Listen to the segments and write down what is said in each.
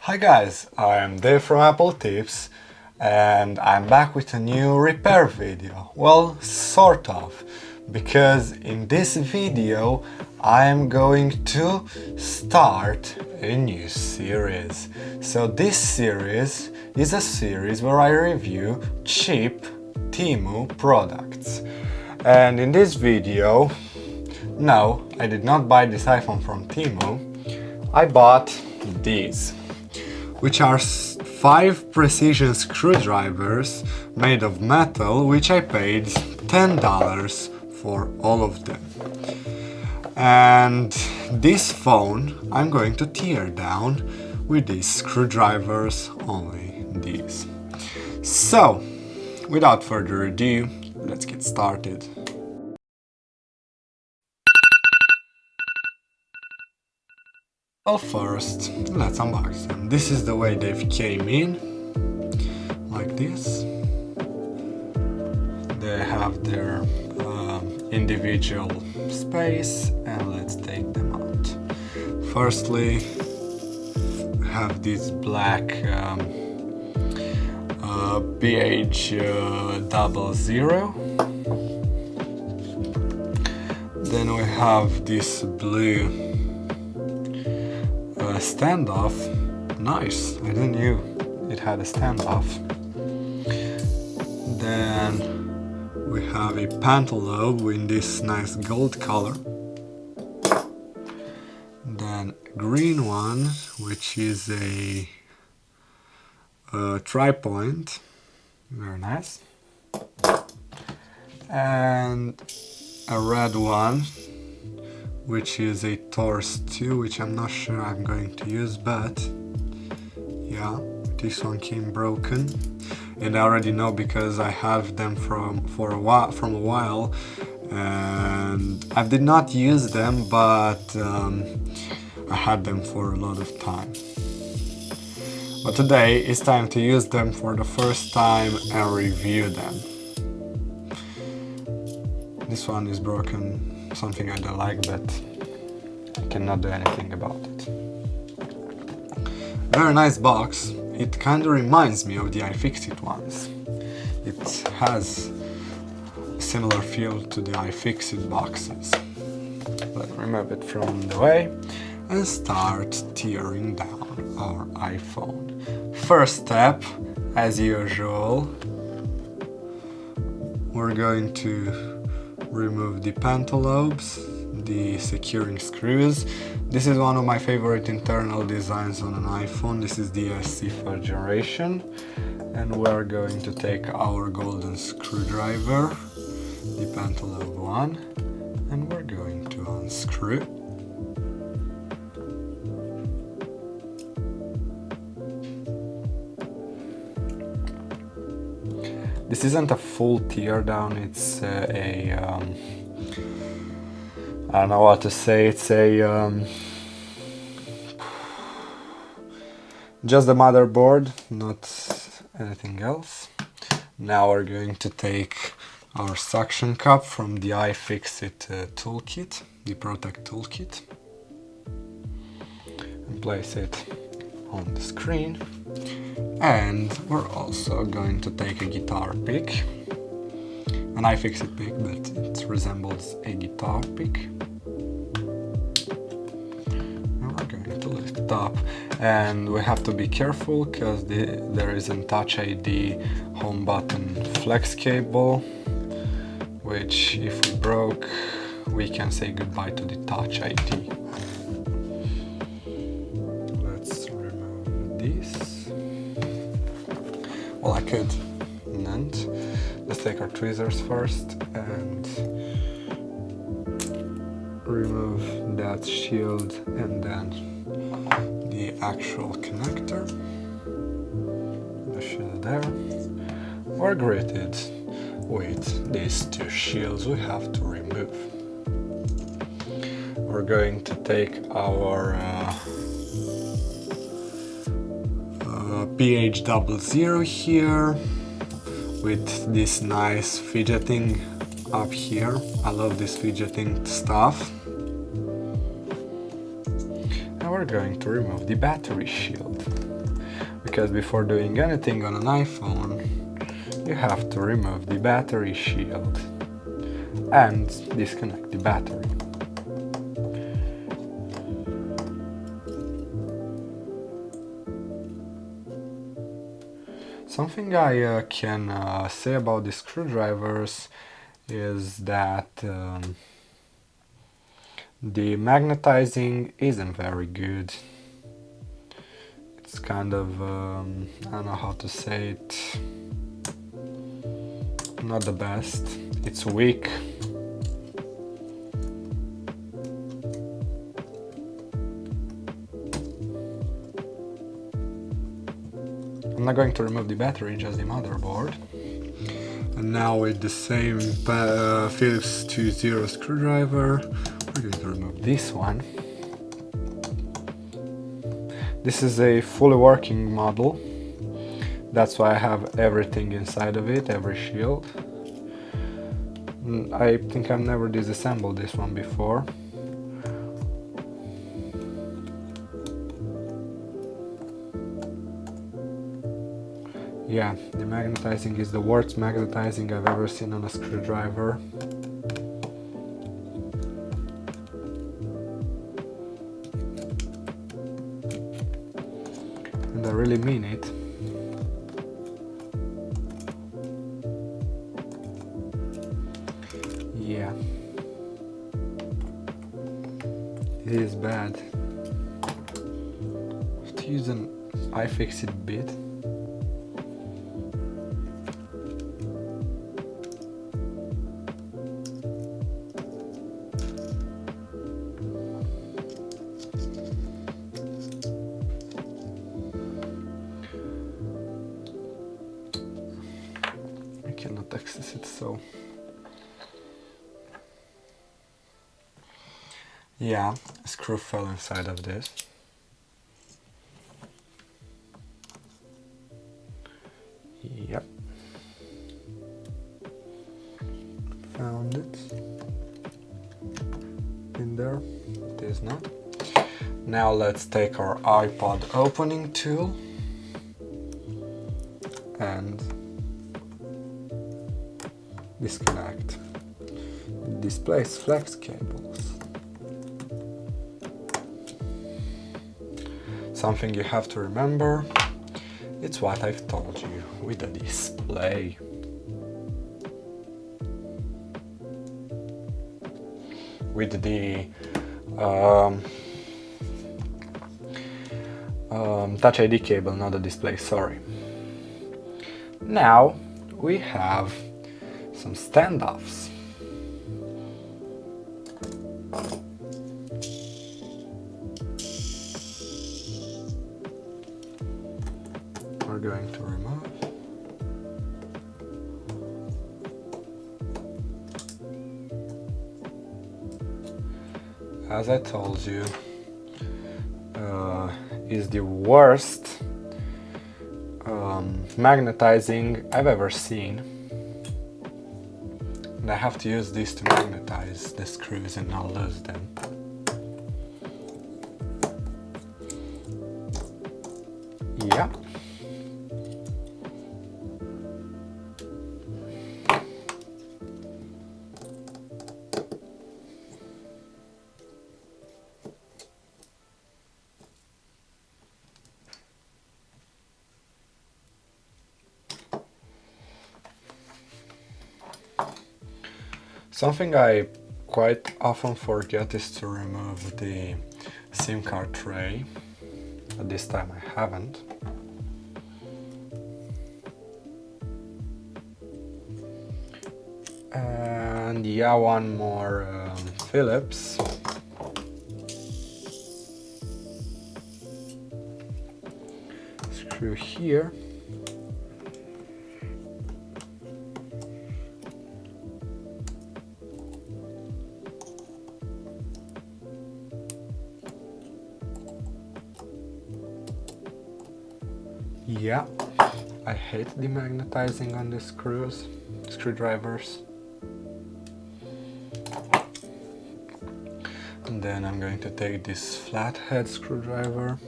Hi guys, I'm Dave from Apple Tips and I'm back with a new repair video. Well, sort of, because in this video I'm going to start a new series. So this series is a series where I review cheap TEMU products. And in this video, no, I did not buy this iPhone from TEMU, I bought these, which are 5 precision screwdrivers made of metal, which I paid $10 for all of them. And this phone I'm going to tear down with these screwdrivers, only these. So, without further ado, let's get started. Well, first, let's unbox them. This is the way they came in, like this. They have their individual space, and let's take them out. Firstly, we have this black BH00. Then we have this blue standoff. Nice, I didn't know it had a standoff. Then we have a pentalobe in this nice gold color. Then green one, which is a tri-point, very nice. And a red one, which is a Taurus 2, which I'm not sure I'm going to use, but yeah, this one came broken, and I already know because I have them from a while, and I did not use them, but I had them for a lot of time. But today it's time to use them for the first time and review them. This one is broken. Something I don't like, but I cannot do anything about it. Very nice box. It kind of reminds me of the iFixit ones. It has a similar feel to the iFixit boxes. Let's remove it from the way and start tearing down our iPhone. First step, as usual, we're going to remove the pentalobes, the securing screws. This is one of my favorite internal designs on an iPhone. This is the SC first generation, and we're going to take our golden screwdriver, the pentalobe one, and we're going to unscrew. This isn't a full tear down, it's I don't know what to say, it's just the motherboard, not anything else. Now we're going to take our suction cup from the iFixit toolkit, the Protect toolkit, and place it on the screen. And we're also going to take a guitar pick, an iFixit pick, but it resembles a guitar pick. And we're going to lift it up, and we have to be careful because there is a Touch ID home button flex cable, which if we broke, we can say goodbye to the Touch ID. Let's remove this. Well, I could, and let's take our tweezers first and remove that shield and then the actual connector. The shield there. We're greeted with these 2 shields we have to remove. We're going to take our BH00 here with this nice fidgeting up here. I love this fidgeting stuff. And we're going to remove the battery shield. because before doing anything on an iPhone, you have to remove the battery shield and disconnect the battery. Something I can say about the screwdrivers is that the magnetizing isn't very good. It's kind of, I don't know how to say it, not the best. It's weak. I'm not going to remove the battery, just the motherboard. And now with the same Phillips 2.0 screwdriver, we're going to remove this one. This is a fully working model. That's why I have everything inside of it, every shield. I think I've never disassembled this one before. Yeah, the magnetizing is the worst magnetizing I've ever seen on a screwdriver. And I really mean it. Yeah. It is bad. I have to use an iFixit bit. Cannot access it, so yeah, a screw fell inside of this. Yep, found it in there. It is not. Now let's take our iPod opening tool and disconnect. It displays flex cables. Something you have to remember, it's what I've told you with the display. With the Touch ID cable, not the display, sorry. Now we have some standoffs. We're going to remove. As I told you, is the worst magnetizing I've ever seen. And I have to use this to magnetize the screws and not lose them. Yeah. Something I quite often forget is to remove the SIM card tray, but this time I haven't. And yeah, one more Phillips. Screw here. Yeah, I hate demagnetizing on the screwdrivers. And then I'm going to take this flathead screwdriver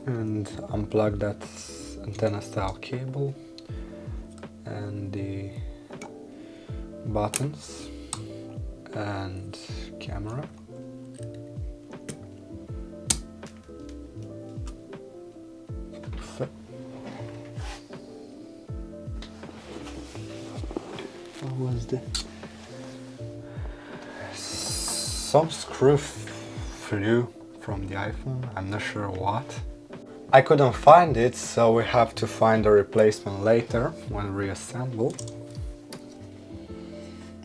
and unplug that antenna style cable and the buttons and camera. What was the some screw flew from the iPhone, I'm not sure what. I couldn't find it, so we have to find a replacement later when reassemble.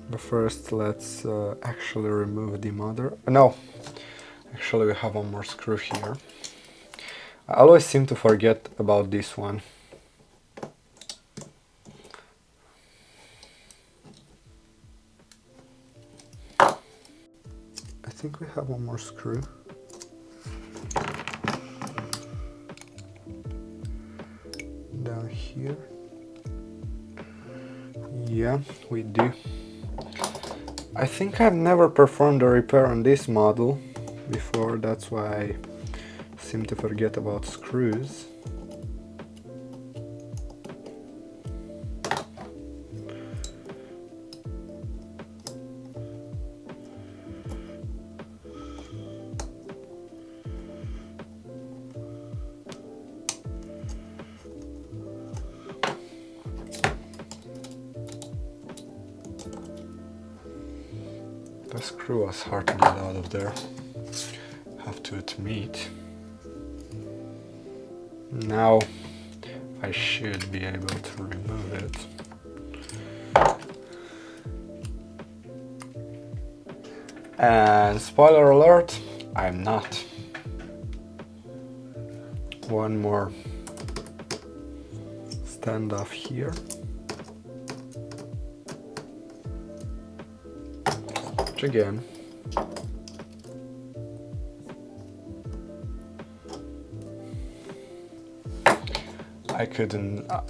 But first let's actually remove the mother. No, actually we have one more screw here. I always seem to forget about this one. I think we have one more screw. Down here. Yeah, we do. I think I've never performed a repair on this model before, that's why I seem to forget about screws. The screw was hard to get out of there, have to admit. Now I should be able to remove it. And spoiler alert, I'm not. One more standoff here. Again.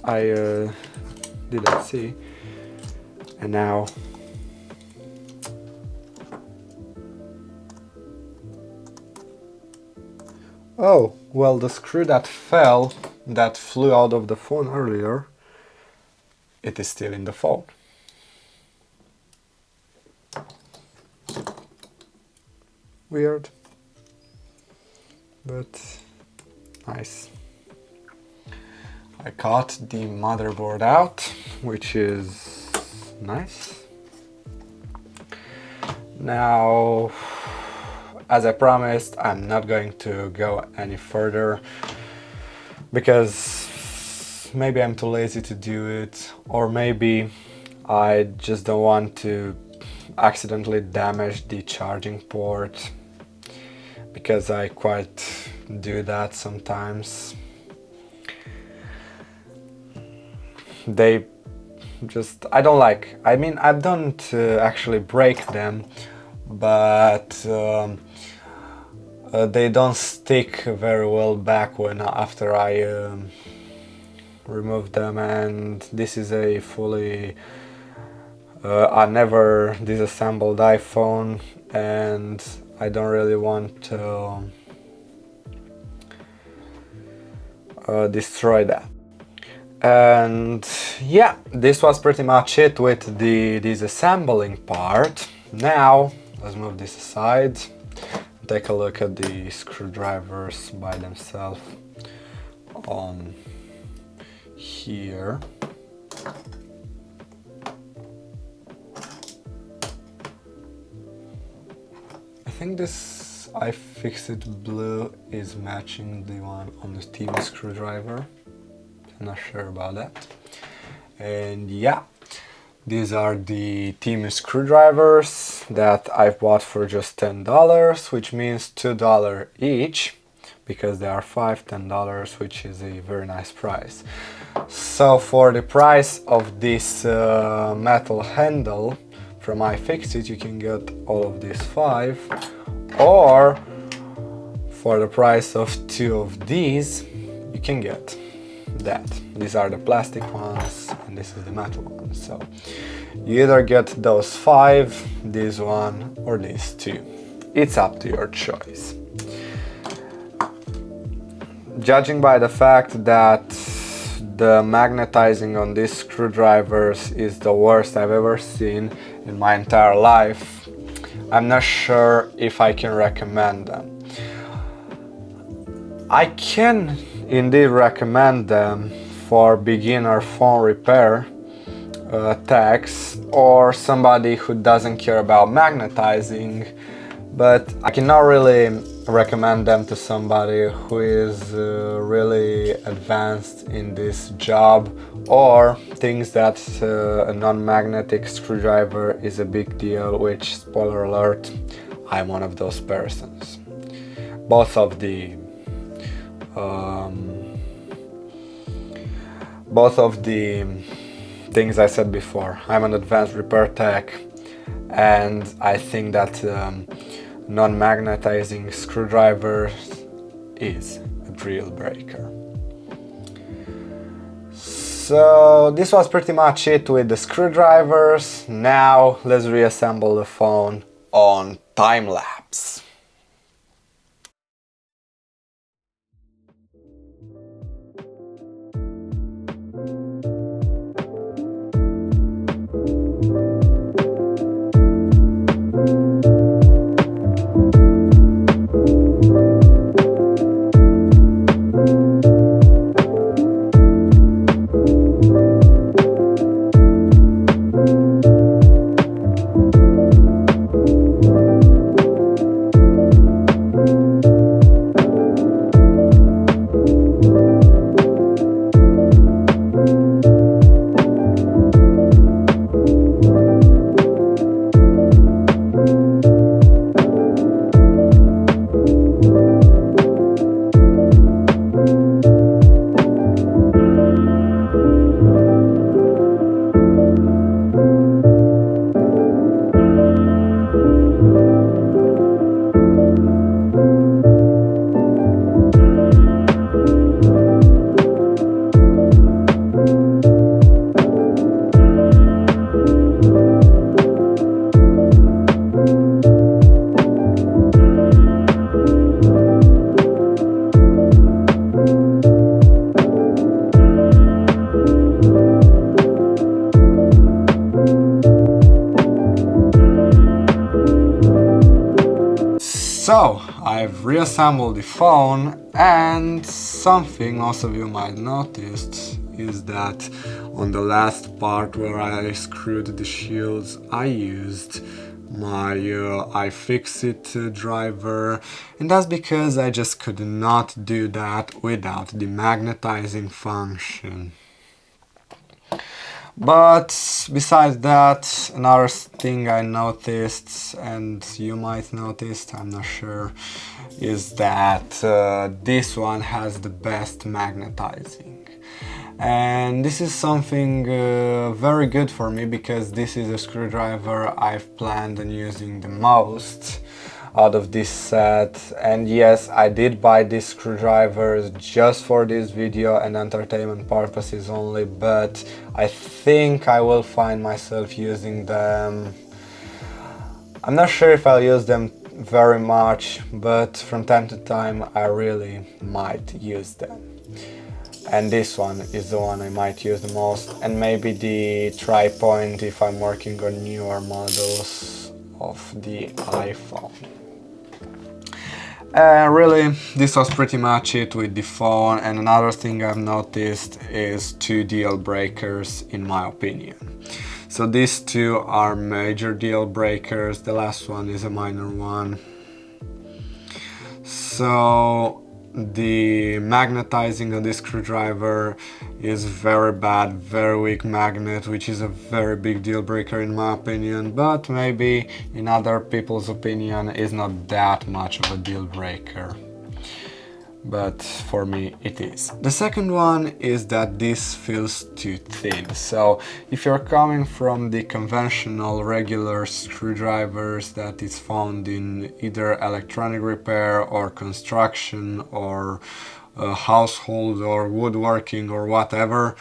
I didn't see, and now oh, well, the screw that flew out of the phone earlier, it is still in the phone. Weird, but nice. I got the motherboard out, which is nice. Now, as I promised, I'm not going to go any further because maybe I'm too lazy to do it, or maybe I just don't want to accidentally damage the charging port, because I quite do that sometimes. They just, I don't like, I mean, I don't actually break them, but they don't stick very well back after I remove them, and this is a fully I never disassembled iPhone, and I don't really want to destroy that. And yeah, this was pretty much it with the disassembling part. Now let's move this aside, take a look at the screwdrivers by themselves on here. I think this iFixit blue is matching the one on the TEMU screwdriver. I'm not sure about that. And yeah, these are the TEMU screwdrivers that I've bought for just $10, which means $2 each, because they are $10, which is a very nice price. So for the price of this metal handle from iFixit, you can get all of these 5, or for the price of 2 of these, you can get that. These are the plastic ones and this is the metal one. So you either get those 5, this one, or these 2. It's up to your choice. judging by the fact that the magnetizing on these screwdrivers is the worst I've ever seen in my entire life, I'm not sure if I can recommend them. I can indeed recommend them for beginner phone repair techs or somebody who doesn't care about magnetizing, but I cannot really recommend them to somebody who is really advanced in this job or thinks that a non-magnetic screwdriver is a big deal, which, spoiler alert, I'm one of those persons. Both of the things I said before. I'm an advanced repair tech, and I think that non-magnetizing screwdriver is a deal breaker. So this was pretty much it with the screwdrivers. Now let's reassemble the phone on time lapse. So, I've reassembled the phone, and something most of you might notice is that on the last part where I screwed the shields, I used my iFixit driver, and that's because I just could not do that without the magnetizing function. But besides that, another thing I noticed, and you might notice, I'm not sure, is that this one has the best magnetizing. And this is something very good for me, because this is a screwdriver I've planned on using the most out of this set. And yes, I did buy these screwdrivers just for this video and entertainment purposes only, but I think I will find myself using them. I'm not sure if I'll use them very much, but from time to time I really might use them. And this one is the one I might use the most, and maybe the tri-point if I'm working on newer models of the iPhone. Really, this was pretty much it with the phone, and another thing I've noticed is two deal breakers in my opinion. So these two are major deal breakers, the last one is a minor one. So the magnetizing of this screwdriver is very bad, very weak magnet, which is a very big deal breaker in my opinion, but maybe in other people's opinion is not that much of a deal breaker. But for me it is. The second one is that this feels too thin. So if you're coming from the conventional regular screwdrivers that is found in either electronic repair or construction or household or woodworking or whatever,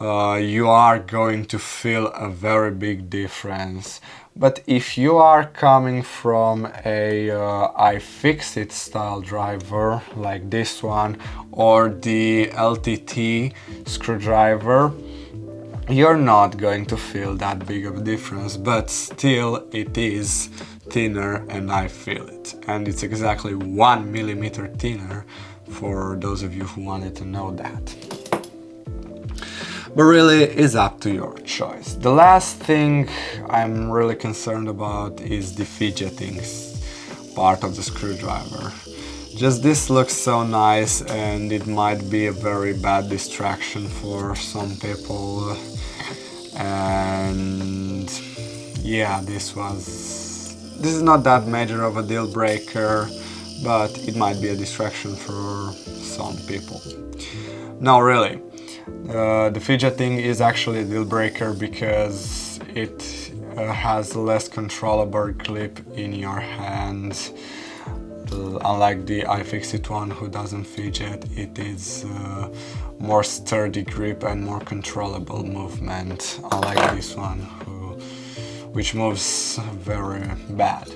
you are going to feel a very big difference. But if you are coming from a iFixit style driver like this one or the LTT screwdriver, you're not going to feel that big of a difference, but still it is thinner and I feel it. And it's exactly 1 millimeter thinner for those of you who wanted to know that. But really, it's up to your choice. The last thing I'm really concerned about is the fidgeting part of the screwdriver. Just this looks so nice and it might be a very bad distraction for some people. And yeah, this is not that major of a deal breaker, but it might be a distraction for some people. No, really. The fidgeting is actually a deal breaker because it has less controllable grip in your hand. Unlike the iFixit one who doesn't fidget, it is more sturdy grip and more controllable movement, unlike this one which moves very bad.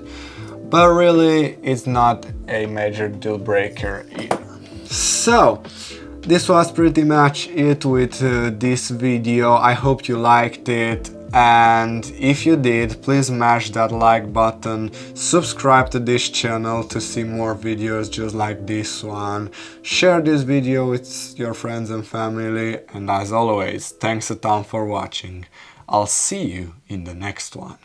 But really, it's not a major deal breaker either. So, this was pretty much it with this video. I hope you liked it, and if you did, please smash that like button, subscribe to this channel to see more videos just like this one, share this video with your friends and family, and as always, thanks a ton for watching. I'll see you in the next one.